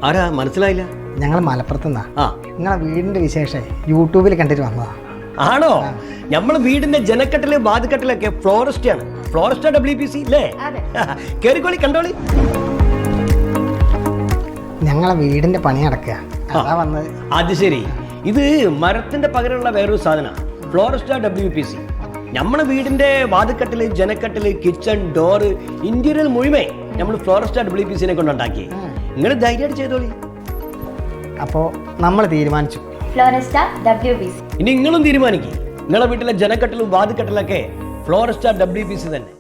ആരാ മനസ്സിലായില്ല? ഞങ്ങൾ മലപ്പുറത്തുനിന്നാ. ആ, നിങ്ങളെ വീടിന്റെ വിശേഷം യൂട്യൂബിൽ കണ്ടിട്ട് വന്നതാ. ആണോ? നമ്മള് വീടിന്റെ ജനക്കട്ടില് വാതുക്കട്ടിലൊക്കെ ഫ്ലോറിസ്റ്റ് ആണ്. ഫ്ലോറിസ്റ്റ WPC അല്ലേ? കേറിക്കോളി, കണ്ടോളി. ഞങ്ങളെ വീടിന്റെ പണി നടക്കുക, അതാ വന്നത്. അത് ശരി. ഇത് മരത്തിന്റെ പകരമുള്ള വേറൊരു സാധന, ഫ്ലോറിസ്റ്റ WPC. നമ്മളെ വീടിന്റെ വാതുക്കട്ടില് ജനക്കട്ടില് കിച്ചൺ ഡോറ് ഇന്റീരിയർ മുഴുവൻ നമ്മൾ ഫ്ലോറിസ്റ്റ WPCനെ കൊണ്ടുണ്ടാക്കി. നിങ്ങൾ ധൈര്യമായിട്ട് ചെയ്തോളി. അപ്പോൾ നമ്മൾ തീരുമാനിച്ചു, ഫ്ലോറിസ്റ്റ WPC. ഇനി നിങ്ങളും തീരുമാനിക്കും. നിങ്ങളെ വീട്ടിലെ ജനക്കട്ടിലും വാതുക്കട്ടിലൊക്കെ ഫ്ലോറിസ്റ്റ WPC തന്നെ.